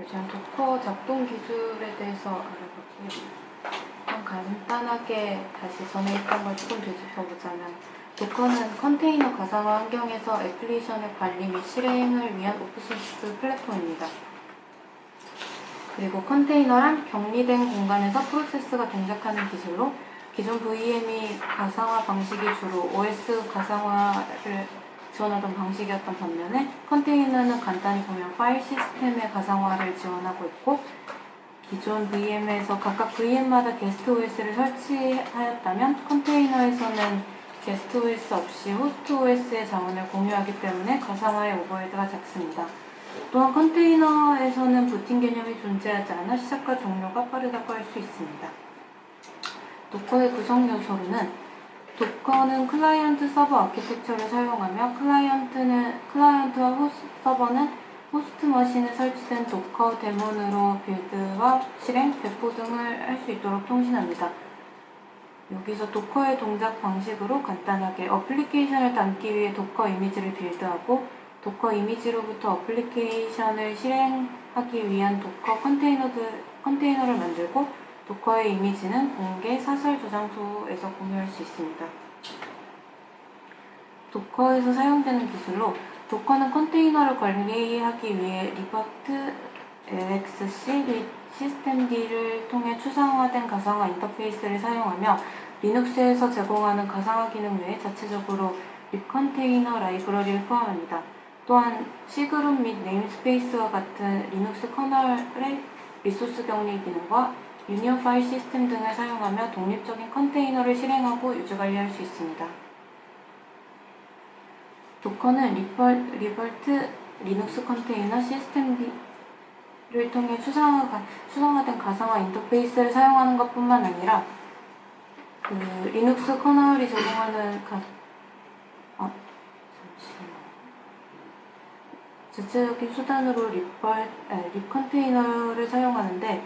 요즘 도커 작동 기술에 대해서 알아볼게요. 간단하게 다시 전에 있던 걸 조금 되짚어보자면, 도커는 컨테이너 가상화 환경에서 애플리케이션의 관리 및 실행을 위한 오픈소스 플랫폼입니다. 그리고 컨테이너란 격리된 공간에서 프로세스가 동작하는 기술로, 기존 VM이 가상화 방식이 주로 OS 가상화를 지원하던 방식이었던 반면에, 컨테이너는 간단히 보면 파일 시스템의 가상화를 지원하고 있고, 기존 VM에서 각각 VM마다 게스트 OS를 설치하였다면, 컨테이너에서는 게스트 OS 없이 호스트 OS의 자원을 공유하기 때문에 가상화의 오버헤드가 작습니다. 또한 컨테이너에서는 부팅 개념이 존재하지 않아 시작과 종료가 빠르다고 할 수 있습니다. 도커의 구성 요소로는, 도커는 클라이언트 서버 아키텍처를 사용하며, 클라이언트와 서버는 호스트 머신에 설치된 도커 데몬으로 빌드와 실행, 배포 등을 할 수 있도록 통신합니다. 여기서 도커의 동작 방식으로 간단하게 어플리케이션을 담기 위해 도커 이미지를 빌드하고, 도커 이미지로부터 어플리케이션을 실행하기 위한 도커 컨테이너를 만들고, 도커의 이미지는 공개 사설 저장소에서 공유할 수 있습니다. 도커에서 사용되는 기술로, 도커는 컨테이너를 관리하기 위해 리버트 LXC 및 시스템D를 통해 추상화된 가상화 인터페이스를 사용하며, 리눅스에서 제공하는 가상화 기능 외에 자체적으로 립컨테이너 라이브러리를 포함합니다. 또한 C그룹 및 네임스페이스와 같은 리눅스 커널의 리소스 격리 기능과 유니온 파일 시스템 등을 사용하며 독립적인 컨테이너를 실행하고 유지 관리할 수 있습니다. 도커는 리버트 리눅스 컨테이너 시스템D를 통해 추상화된 가상화 인터페이스를 사용하는 것뿐만 아니라, 리눅스 커널이 제공하는 자체적인 수단으로 립 컨테이너를 사용하는데,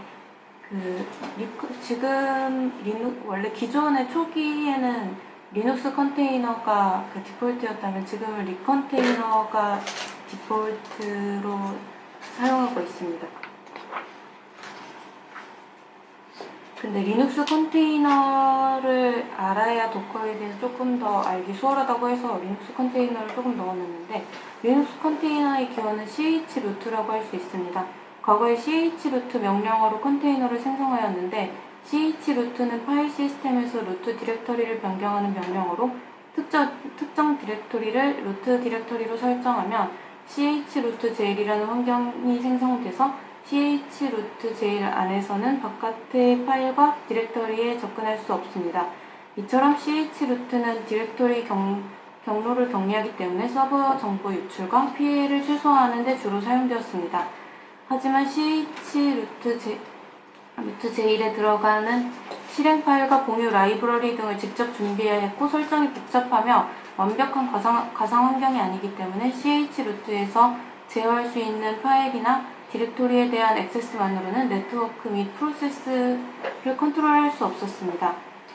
원래 기존의 초기에는 리눅스 컨테이너가 디폴트였다면, 지금은 립 컨테이너가 디폴트로 사용하고 있습니다. 근데 리눅스 컨테이너를 알아야 도커에 대해서 조금 더 알기 수월하다고 해서 리눅스 컨테이너를 조금 넣어놨는데, 리눅스 컨테이너의 기원은 chroot라고 할 수 있습니다. 과거에 chroot 명령어로 컨테이너를 생성하였는데, chroot는 파일 시스템에서 루트 디렉터리를 변경하는 명령어로 특정 디렉토리를 루트 디렉터리로 설정하면 chrootjl이라는 환경이 생성돼서 chrootjl 안에서는 바깥의 파일과 디렉터리에 접근할 수 없습니다. 이처럼 chroot는 디렉토리 경로를 격리하기 때문에 서버 정보 유출과 피해를 최소화하는 데 주로 사용되었습니다. 하지만 chrootjl에 들어가는 실행 파일과 공유 라이브러리 등을 직접 준비해야 했고, 설정이 복잡하며 완벽한 가상 환경이 아니기 때문에 chroot에서 제어할 수 있는 파일이나 디렉토리에 대한 액세스만으로는 네트워크 및 프로세스를 컨트롤할 수 없었습니다.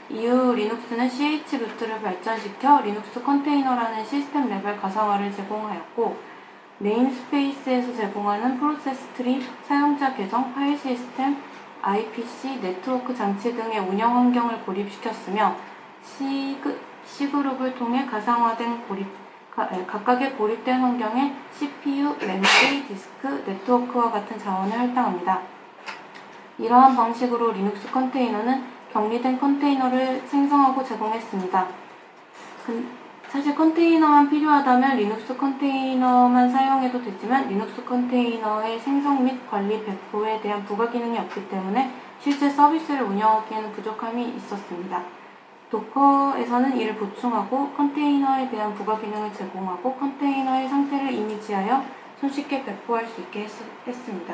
이후 리눅스는 chroot를 발전시켜 리눅스 컨테이너라는 시스템 레벨 가상화를 제공하였고, 네임스페이스에서 제공하는 프로세스 트리, 사용자 계정, 파일 시스템, IPC, 네트워크 장치 등의 운영 환경을 고립시켰으며, C그룹을 통해 가상화된 각각의 고립된 환경에 CPU, 램프, 디스크, 네트워크와 같은 자원을 할당합니다. 이러한 방식으로 리눅스 컨테이너는 격리된 컨테이너를 생성하고 제공했습니다. 사실 컨테이너만 필요하다면 리눅스 컨테이너만 사용해도 되지만, 리눅스 컨테이너의 생성 및 관리 배포에 대한 부가 기능이 없기 때문에 실제 서비스를 운영하기에는 부족함이 있었습니다. 도커에서는 이를 보충하고 컨테이너에 대한 부가 기능을 제공하고, 컨테이너의 상태를 이미지하여 손쉽게 배포할 수 있게 했습니다.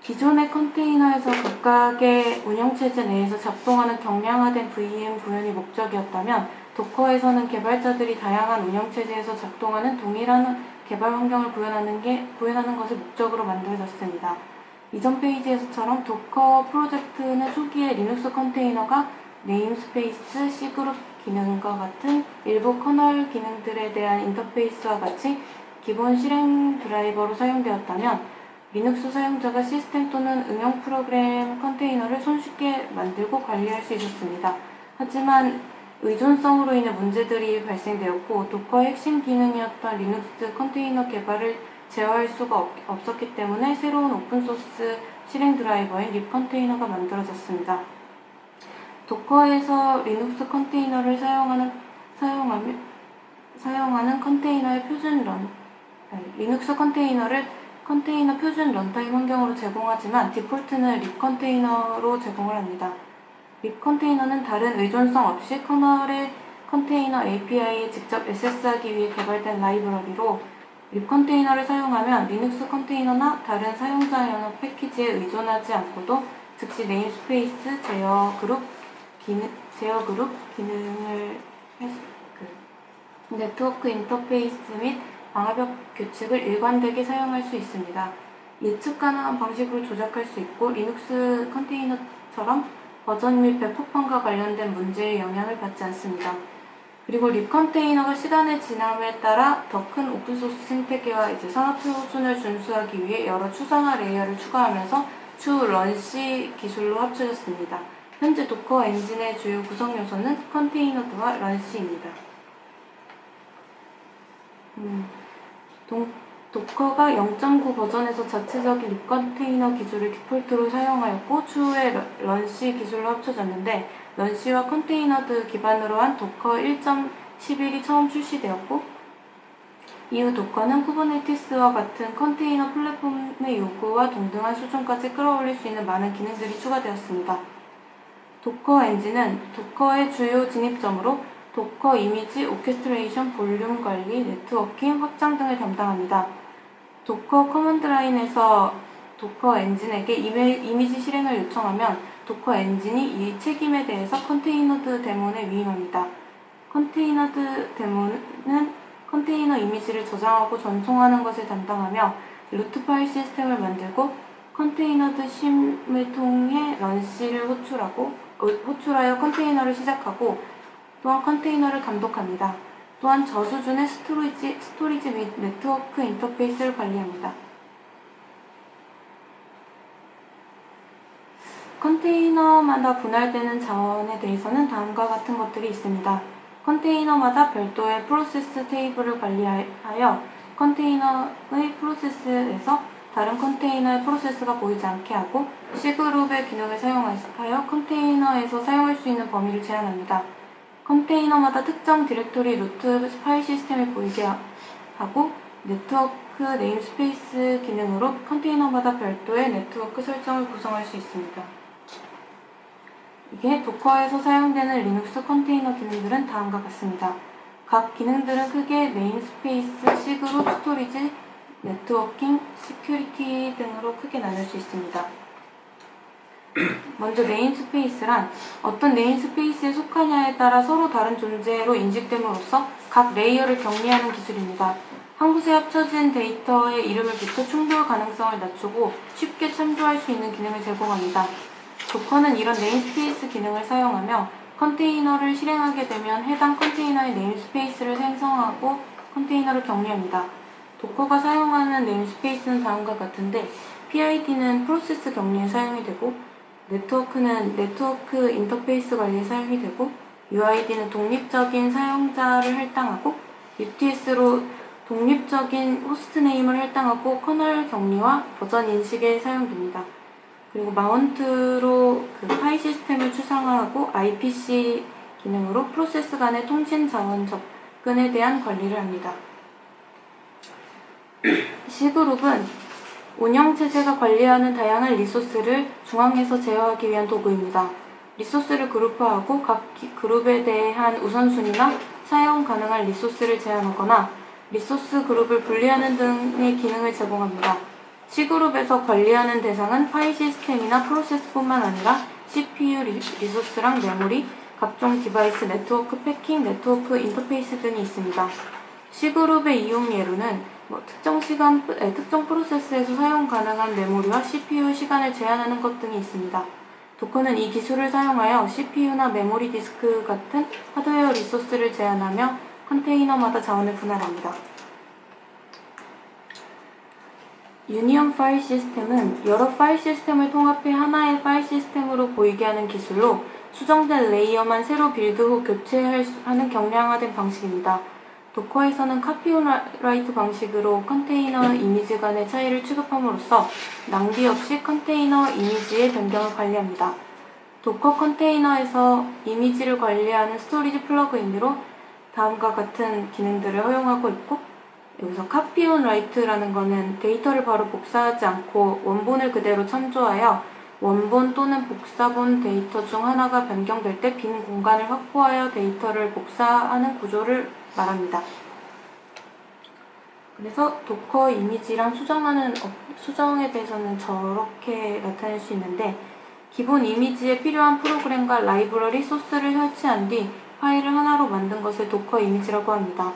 기존의 컨테이너에서 각각의 운영체제 내에서 작동하는 경량화된 VM 구현이 목적이었다면, 도커에서는 개발자들이 다양한 운영체제에서 작동하는 동일한 개발 환경을 구현하는 것을 목적으로 만들어졌습니다. 이전 페이지에서처럼 도커 프로젝트는 초기에 리눅스 컨테이너가 네임스페이스, C그룹 기능과 같은 일부 커널 기능들에 대한 인터페이스와 같이 기본 실행 드라이버로 사용되었다면 리눅스 사용자가 시스템 또는 응용 프로그램 컨테이너를 손쉽게 만들고 관리할 수 있었습니다. 하지만 의존성으로 인해 문제들이 발생되었고 도커의 핵심 기능이었던 리눅스 컨테이너 개발을 제어할 수가 없었기 때문에 새로운 오픈소스 실행 드라이버인 libcontainer가 만들어졌습니다. 도커에서 리눅스 컨테이너를 사용하는 컨테이너의 리눅스 컨테이너를 컨테이너 표준 런타임 환경으로 제공하지만 디폴트는 libcontainer로 제공을 합니다. libcontainer는 다른 의존성 없이 커널의 컨테이너 API에 직접 액세스하기 위해 개발된 라이브러리로 libcontainer를 사용하면 리눅스 컨테이너나 다른 사용자 연합 패키지에 의존하지 않고도 즉시 네임스페이스 제어 그룹 기능을 네트워크 인터페이스 및 방화벽 규칙을 일관되게 사용할 수 있습니다. 예측 가능한 방식으로 조작할 수 있고 리눅스 컨테이너처럼 버전 및 배포판과 관련된 문제에 영향을 받지 않습니다. 그리고 libcontainer가 시간의 지남에 따라 더 큰 오픈소스 생태계와 산업 표준을 준수하기 위해 여러 추상화 레이어를 추가하면서 추후 런시 기술로 합쳐졌습니다. 현재 도커 엔진의 주요 구성 요소는 컨테이너드와 런시입니다. 도커가 0.9 버전에서 자체적인 libcontainer 기술을 디폴트로 사용하였고 추후에 런시 기술로 합쳐졌는데 런시와 컨테이너드 기반으로 한 도커 1.11이 처음 출시되었고 이후 도커는 쿠버네티스와 같은 컨테이너 플랫폼의 요구와 동등한 수준까지 끌어올릴 수 있는 많은 기능들이 추가되었습니다. 도커 엔진은 도커의 주요 진입점으로 도커 이미지, 오케스트레이션, 볼륨 관리, 네트워킹, 확장 등을 담당합니다. 도커 커먼드 라인에서 도커 엔진에게 이미지 실행을 요청하면 도커 엔진이 이 책임에 대해서 컨테이너드 데몬에 위임합니다. 컨테이너드 데몬은 컨테이너 이미지를 저장하고 전송하는 것을 담당하며 루트 파일 시스템을 만들고 컨테이너드 심을 통해 런시를 호출하여 컨테이너를 시작하고 또한 컨테이너를 감독합니다. 또한 저수준의 스토리지 및 네트워크 인터페이스를 관리합니다. 컨테이너마다 분할되는 자원에 대해서는 다음과 같은 것들이 있습니다. 컨테이너마다 별도의 프로세스 테이블을 관리하여 컨테이너의 프로세스에서 다른 컨테이너의 프로세스가 보이지 않게 하고 C그룹의 기능을 사용하여 컨테이너에서 사용할 수 있는 범위를 제한합니다. 컨테이너마다 특정 디렉토리 루트 파일 시스템을 보이게 하고 네트워크 네임스페이스 기능으로 컨테이너마다 별도의 네트워크 설정을 구성할 수 있습니다. 이게 도커에서 사용되는 리눅스 컨테이너 기능들은 다음과 같습니다. 각 기능들은 크게 네임스페이스, C그룹, 스토리지, 네트워킹, 시큐리티 등으로 크게 나눌 수 있습니다. 먼저 네임스페이스란 어떤 네임스페이스에 속하냐에 따라 서로 다른 존재로 인식됨으로써 각 레이어를 격리하는 기술입니다. 한 곳에 합쳐진 데이터에 이름을 붙여 충돌 가능성을 낮추고 쉽게 참조할 수 있는 기능을 제공합니다. 도커는 이런 네임스페이스 기능을 사용하며 컨테이너를 실행하게 되면 해당 컨테이너의 네임스페이스를 생성하고 컨테이너를 격리합니다. 도커가 사용하는 네임스페이스는 다음과 같은데 PID는 프로세스 격리에 사용이 되고 네트워크는 네트워크 인터페이스 관리에 사용이 되고 UID는 독립적인 사용자를 할당하고 UTS로 독립적인 호스트네임을 할당하고 커널 격리와 버전 인식에 사용됩니다. 그리고 마운트로 파일 시스템을 추상화하고 IPC 기능으로 프로세스 간의 통신 자원 접근에 대한 관리를 합니다. C그룹은 운영체제가 관리하는 다양한 리소스를 중앙에서 제어하기 위한 도구입니다. 리소스를 그룹화하고 각 그룹에 대한 우선순위나 사용 가능한 리소스를 제한하거나 리소스 그룹을 분리하는 등의 기능을 제공합니다. C그룹에서 관리하는 대상은 파일 시스템이나 프로세스뿐만 아니라 CPU 리소스랑 메모리, 각종 디바이스, 네트워크 패킹, 네트워크 인터페이스 등이 있습니다. C그룹의 이용 예로는 특정 프로세스에서 사용 가능한 메모리와 CPU 시간을 제한하는 것 등이 있습니다. 도커는 이 기술을 사용하여 CPU나 메모리 디스크 같은 하드웨어 리소스를 제한하며 컨테이너마다 자원을 분할합니다. 유니온 파일 시스템은 여러 파일 시스템을 통합해 하나의 파일 시스템으로 보이게 하는 기술로 수정된 레이어만 새로 빌드 후 교체하는 경량화된 방식입니다. 도커에서는 카피온라이트 방식으로 컨테이너 이미지 간의 차이를 취급함으로써 낭비 없이 컨테이너 이미지의 변경을 관리합니다. 도커 컨테이너에서 이미지를 관리하는 스토리지 플러그인으로 다음과 같은 기능들을 허용하고 있고, 여기서 copy on write라는 거는 데이터를 바로 복사하지 않고 원본을 그대로 참조하여 원본 또는 복사본 데이터 중 하나가 변경될 때 빈 공간을 확보하여 데이터를 복사하는 구조를 말합니다. 그래서 도커 이미지랑 수정에 대해서는 저렇게 나타낼 수 있는데, 기본 이미지에 필요한 프로그램과 라이브러리 소스를 설치한 뒤 파일을 하나로 만든 것을 도커 이미지라고 합니다.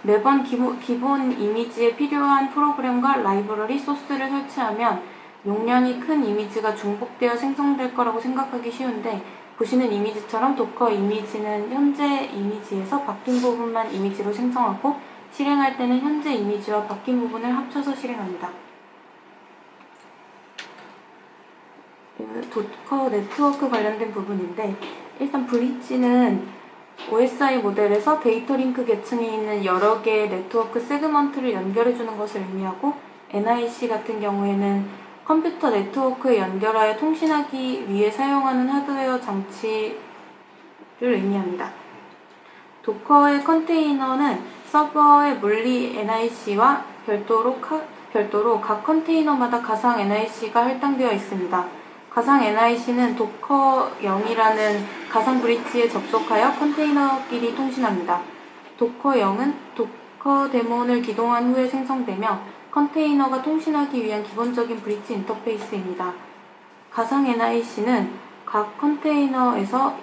매번 기본 이미지에 필요한 프로그램과 라이브러리 소스를 설치하면 용량이 큰 이미지가 중복되어 생성될 거라고 생각하기 쉬운데, 보시는 이미지처럼 도커 이미지는 현재 이미지에서 바뀐 부분만 이미지로 생성하고 실행할 때는 현재 이미지와 바뀐 부분을 합쳐서 실행합니다. 도커 네트워크 관련된 부분인데, 일단 브릿지는 OSI 모델에서 데이터 링크 계층에 있는 여러 개의 네트워크 세그먼트를 연결해주는 것을 의미하고, NIC 같은 경우에는 컴퓨터 네트워크에 연결하여 통신하기 위해 사용하는 하드웨어 장치를 의미합니다. 도커의 컨테이너는 서버의 물리 NIC와 별도로 각 컨테이너마다 가상 NIC가 할당되어 있습니다. 가상 NIC는 도커 0이라는 가상 브릿지에 접속하여 컨테이너끼리 통신합니다. 도커 0은 도커 데몬을 기동한 후에 생성되며 컨테이너가 통신하기 위한 기본적인 브릿지 인터페이스입니다. 가상 NIC는 각 컨테이너에서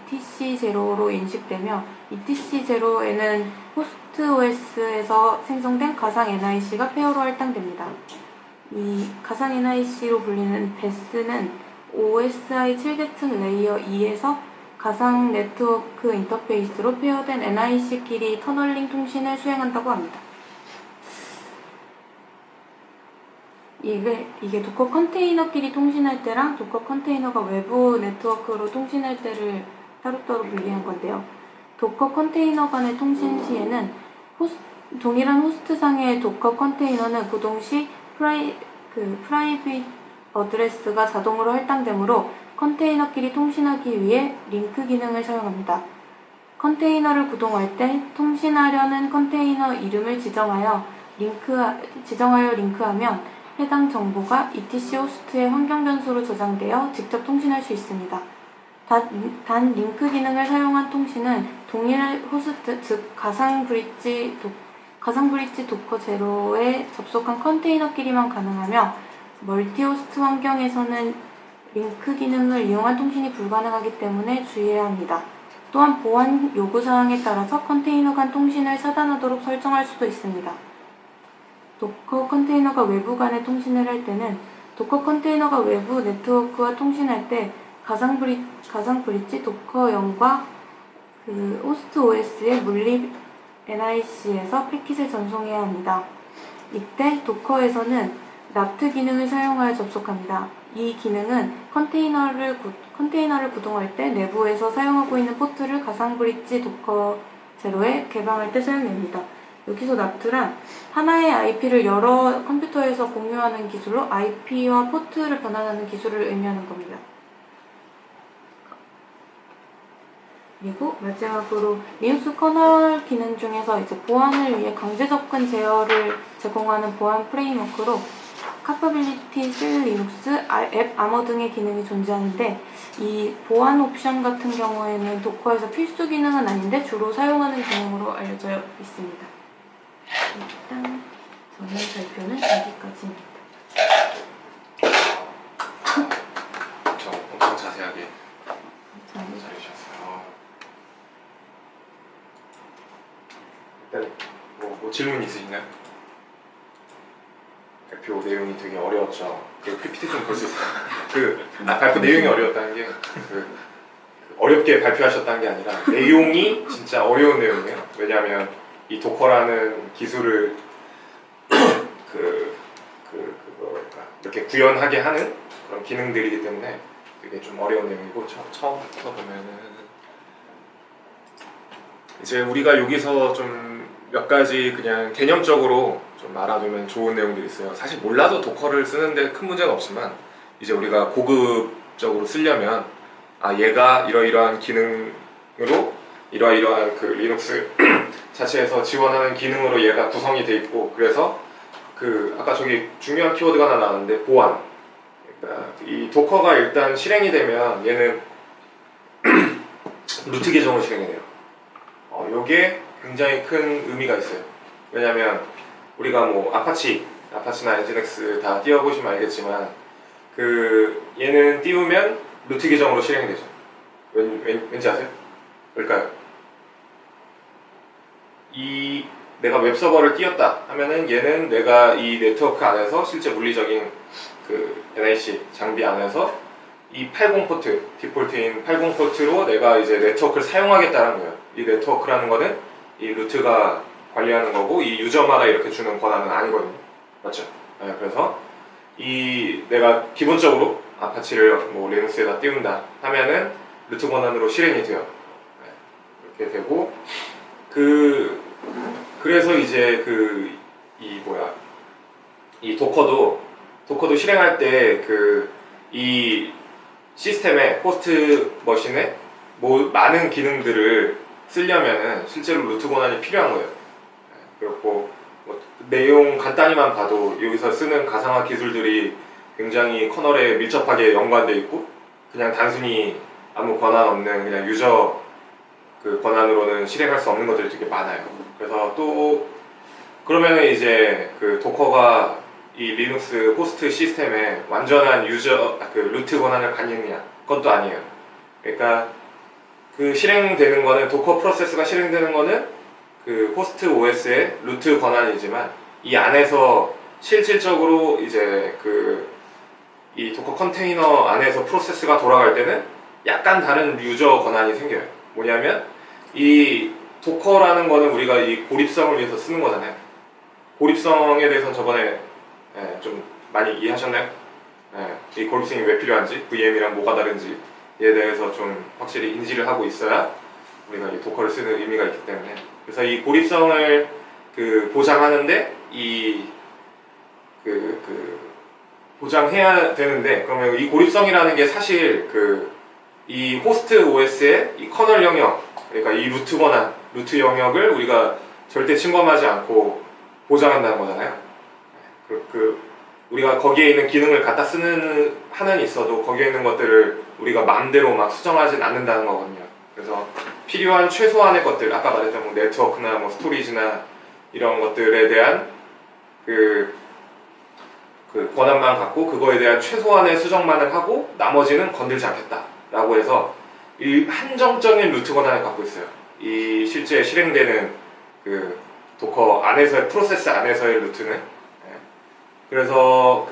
etc0로 인식되며 etc0에는 호스트 OS에서 생성된 가상 NIC가 페어로 할당됩니다. 이 가상 NIC로 불리는 베스는 OSI 7계층 레이어 2에서 가상 네트워크 인터페이스로 페어된 NIC끼리 터널링 통신을 수행한다고 합니다. 이게 도커 컨테이너끼리 통신할 때랑 도커 컨테이너가 외부 네트워크로 통신할 때를 따로따로 분리한 건데요. 도커 컨테이너 간의 통신 시에는 동일한 호스트상의 도커 컨테이너는 구동 시 프라이빗 어드레스가 자동으로 할당되므로 컨테이너끼리 통신하기 위해 링크 기능을 사용합니다. 컨테이너를 구동할 때 통신하려는 컨테이너 이름을 지정하여 링크하면 해당 정보가 etc 호스트의 환경 변수로 저장되어 직접 통신할 수 있습니다. 단 링크 기능을 사용한 통신은 동일 호스트, 즉 가상 브릿지 도커 제로에 접속한 컨테이너끼리만 가능하며, 멀티 호스트 환경에서는 링크 기능을 이용한 통신이 불가능하기 때문에 주의해야 합니다. 또한 보안 요구사항에 따라서 컨테이너 간 통신을 차단하도록 설정할 수도 있습니다. 도커 컨테이너가 외부 간에 통신을 할 때는 도커 컨테이너가 외부 네트워크와 통신할 때 가상 브릿지 도커 0과 호스트 OS의 물리 NIC에서 패킷을 전송해야 합니다. 이때 도커에서는 NAT 기능을 사용하여 접속합니다. 이 기능은 컨테이너를 구동할 때 내부에서 사용하고 있는 포트를 가상 브릿지 도커 제로에 개방할 때 사용됩니다. 여기서 NAT란 하나의 IP를 여러 컴퓨터에서 공유하는 기술로 IP와 포트를 변환하는 기술을 의미하는 겁니다. 그리고 마지막으로 리눅스 커널 기능 중에서 이제 보안을 위해 강제 접근 제어를 제공하는 보안 프레임워크로 카파빌리티, 셀 리눅스, 앱 아머 등의 기능이 존재하는데, 이 보안 옵션 같은 경우에는 도커에서 필수 기능은 아닌데 주로 사용하는 기능으로 알려져 있습니다. 일단 저는 발표는 여기까지입니다. 엄청 자세하게 잘해주셨어요. 일단 뭐 질문 있으신가요? 발표 내용이 되게 어려웠죠. 그 PPT 좀 볼 수 있어요? 발표 내용이 어려웠다는 게 어렵게 발표하셨다는 게 아니라 내용이 진짜 어려운 내용이에요. 왜냐하면 이 도커라는 기술을 이렇게 구현하게 하는 그런 기능들이기 때문에 되게 좀 어려운 내용이고 처음부터 보면은 이제 우리가 여기서 좀 몇 가지 그냥 개념적으로 좀 알아두면 좋은 내용들이 있어요. 사실 몰라도 도커를 쓰는데 큰 문제는 없지만 이제 우리가 고급적으로 쓰려면 얘가 이러이러한 기능으로 이러이러한 그 리눅스 자체에서 지원하는 기능으로 얘가 구성이 돼 있고 그래서 아까 저기 중요한 키워드가 하나 나왔는데 보안. 그러니까 이 도커가 일단 실행이 되면 얘는 루트 계정으로 실행이 돼요. 요게 굉장히 큰 의미가 있어요. 왜냐면 우리가 뭐 아파치나 엔진엑스 다 띄워보시면 알겠지만 얘는 띄우면 루트 계정으로 실행이 되죠. 왠지 아세요? 왜일까요? 내가 웹서버를 띄웠다 하면은 얘는 내가 이 네트워크 안에서 실제 물리적인 NIC 장비 안에서 이 80포트, 디폴트인 80포트로 내가 이제 네트워크를 사용하겠다는 거예요. 이 네트워크라는 거는 이 루트가 관리하는 거고 이 유저마다 이렇게 주는 권한은 아니거든요. 맞죠? 네, 그래서 내가 기본적으로 아파치를 뭐 리눅스에다 띄운다 하면은 루트 권한으로 실행이 돼요. 네, 이렇게 되고 그래서 이제 이 도커도 실행할 때 이 시스템에 호스트 머신에 많은 기능들을 쓰려면은 실제로 루트 권한이 필요한 거예요. 그렇고 내용 간단히만 봐도 여기서 쓰는 가상화 기술들이 굉장히 커널에 밀접하게 연관돼 있고 그냥 단순히 아무 권한 없는 그냥 유저 권한으로는 실행할 수 없는 것들이 되게 많아요. 그래서 또 그러면은 이제 도커가 이 리눅스 호스트 시스템에 완전한 루트 권한을 갖느냐? 그건 또 아니에요. 그러니까 실행되는 거는 도커 프로세스가 실행되는 거는 호스트 OS의 루트 권한이지만 이 안에서 실질적으로 이제 이 도커 컨테이너 안에서 프로세스가 돌아갈 때는 약간 다른 유저 권한이 생겨요. 뭐냐면 이 도커라는 거는 우리가 이 고립성을 위해서 쓰는 거잖아요. 고립성에 대해서는 저번에 좀 많이 이해하셨나요? 이 고립성이 왜 필요한지, VM이랑 뭐가 다른지에 대해서 좀 확실히 인지를 하고 있어야 우리가 이 도커를 쓰는 의미가 있기 때문에 그래서 이 고립성을 보장하는데 보장해야 되는데 그러면 이 고립성이라는 게 사실 이 호스트 OS의 이 커널 영역 그러니까 이 루트 권한, 루트 영역을 우리가 절대 침범하지 않고 보장한다는 거잖아요. 우리가 거기에 있는 기능을 갖다 쓰는 한은 있어도 거기에 있는 것들을 우리가 마음대로 막 수정하진 않는다는 거거든요. 그래서 필요한 최소한의 것들, 아까 말했던 뭐 네트워크나 뭐 스토리지나 이런 것들에 대한 권한만 갖고 그거에 대한 최소한의 수정만을 하고 나머지는 건들지 않겠다라고 해서 이 한정적인 루트 권한을 갖고 있어요. 이 실제 실행되는 도커 안에서의 프로세스 안에서의 루트는 그래서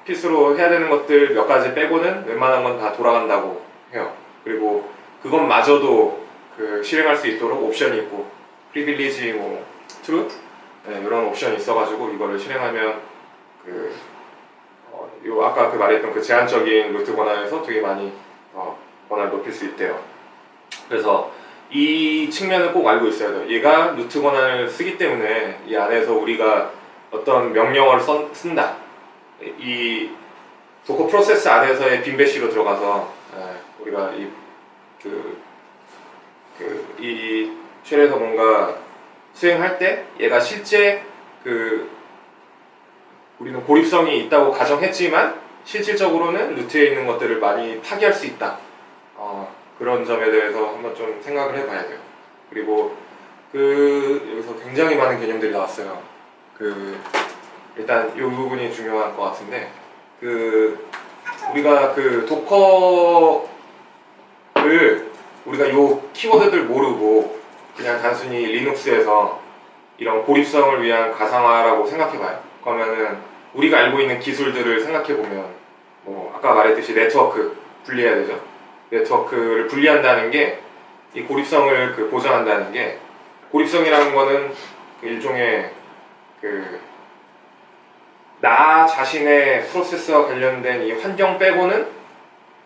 필수로 해야 되는 것들 몇 가지 빼고는 웬만한 건 다 돌아간다고 해요. 그리고 그것마저도 실행할 수 있도록 옵션이 있고 프리빌리지 뭐 트루 이런 옵션이 있어가지고 이거를 실행하면 아까 말했던 제한적인 루트 권한에서 되게 많이 권한을 높일 수 있대요. 그래서 이 측면을 꼭 알고 있어야 돼요. 얘가 루트 권한을 쓰기 때문에 이 안에서 우리가 어떤 명령어를 쓴다. 이 도커 프로세스 안에서의 빈배시로 들어가서 우리가 이 쉘에서 뭔가 수행할 때 얘가 실제 우리는 고립성이 있다고 가정했지만 실질적으로는 루트에 있는 것들을 많이 파괴할 수 있다. 그런 점에 대해서 한번 좀 생각을 해봐야 돼요. 그리고 여기서 굉장히 많은 개념들이 나왔어요. 일단 이 부분이 중요한 것 같은데 우리가 도커를 우리가 요 키워드들 모르고 그냥 단순히 리눅스에서 이런 고립성을 위한 가상화라고 생각해봐요. 그러면은 우리가 알고 있는 기술들을 생각해보면 뭐 아까 말했듯이 네트워크 분리해야 되죠. 네트워크를 분리한다는 게 이 고립성을 보장한다는 게 고립성이라는 거는 일종의 나 자신의 프로세스와 관련된 이 환경 빼고는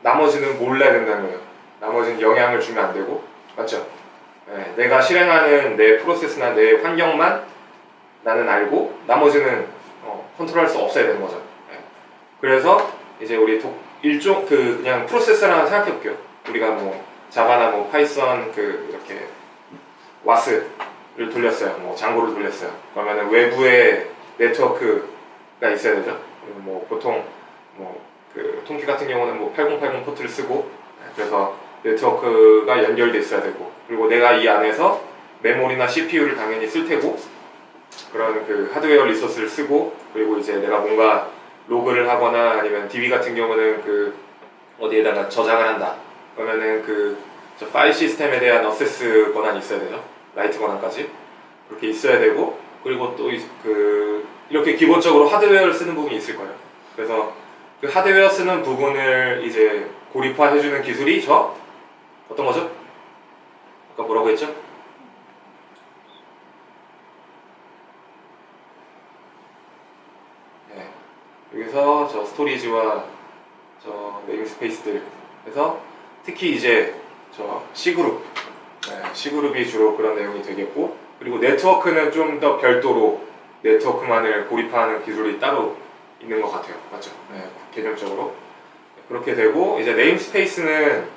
나머지는 몰라야 된다는 거예요. 나머지는 영향을 주면 안 되고, 맞죠? 네, 내가 실행하는 내 프로세스나 내 환경만 나는 알고 나머지는 컨트롤할 수 없어야 되는 거죠. 네. 그래서 이제 우리 일종 그냥 프로세스랑 생각해 볼게요. 우리가 뭐 자바나 뭐 파이썬 이렇게 와스를 돌렸어요. 뭐 장고를 돌렸어요. 그러면은 외부에 네트워크가 있어야 되죠. 뭐 보통 통키 같은 경우는 뭐 8080 포트를 쓰고, 그래서 네트워크가 연결돼 있어야 되고, 그리고 내가 이 안에서 메모리나 CPU를 당연히 쓸 테고, 그런 하드웨어 리소스를 쓰고, 그리고 이제 내가 뭔가 로그를 하거나 아니면 DB 같은 경우는 어디에다가 저장을 한다. 그러면은 저 파일 시스템에 대한 어세스 권한이 있어야 되죠. 라이트 권한까지 그렇게 있어야 되고, 그리고 또 이렇게 기본적으로 하드웨어를 쓰는 부분이 있을 거예요. 그래서 그 하드웨어 쓰는 부분을 이제 고립화해주는 기술이 어떤 거죠? 아까 뭐라고 했죠? 네. 여기서 저 스토리지와 저 네임스페이스들 해서 특히 이제 저 C그룹, C그룹이 주로 그런 내용이 되겠고, 그리고 네트워크는 좀 더 별도로 네트워크만을 고립화하는 기술이 따로 있는 것 같아요. 맞죠? 네, 개념적으로 그렇게 되고, 이제 네임스페이스는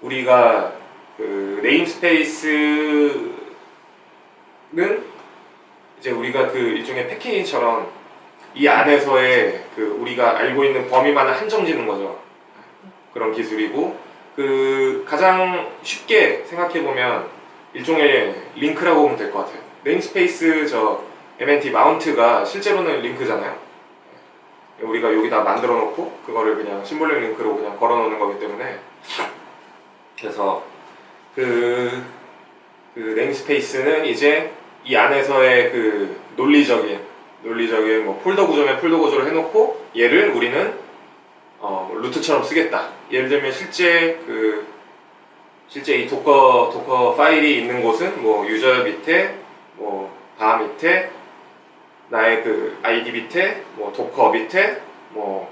우리가 네임스페이스는 이제 우리가 일종의 패키지처럼 이 안에서의 우리가 알고 있는 범위만을 한정 짓는 거죠. 그런 기술이고, 가장 쉽게 생각해 보면 일종의 링크라고 보면 될 것 같아요. 네임스페이스 MNT 마운트가 실제로는 링크잖아요. 우리가 여기다 만들어 놓고 그거를 그냥 심볼링 링크로 그냥 걸어 놓는 거기 때문에, 그래서 네임스페이스는 이제 이 안에서의 논리적인 뭐 폴더 구조면 폴더 구조를 해놓고 얘를 우리는 루트처럼 쓰겠다. 예를 들면 실제 이 도커 파일이 있는 곳은 뭐 유저 밑에 뭐 바 밑에 나의 아이디 밑에 뭐 도커 밑에 뭐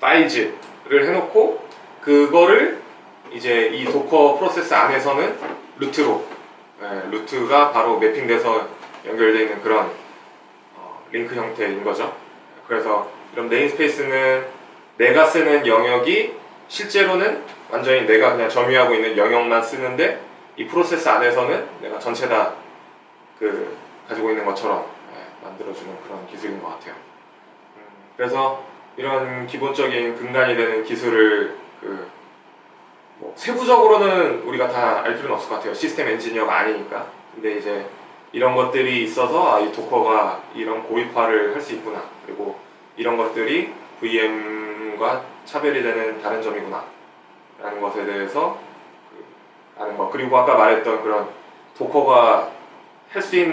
파일즈를 해놓고, 그거를 이제 이 도커 프로세스 안에서는 루트가 바로 매핑돼서 연결되어 있는 그런 링크 형태인 거죠. 그래서 이런 네임스페이스는 내가 쓰는 영역이 실제로는 완전히 내가 그냥 점유하고 있는 영역만 쓰는데, 이 프로세스 안에서는 내가 전체 다 가지고 있는 것처럼 만들어주는 그런 기술인 것 같아요. 그래서 이런 기본적인 근간이 되는 기술을 뭐 세부적으로는 우리가 다 알 필요는 없을 것 같아요. 시스템 엔지니어가 아니니까. 근데 이제 이런 것들이 있어서 이 도커가 이런 고립화를 할 수 있구나, 그리고 이런 것들이 VM과 차별이 되는 다른 점이구나 라는 것에 대해서 아는 것, 그리고 아까 말했던 그런 도커가 할 수 있는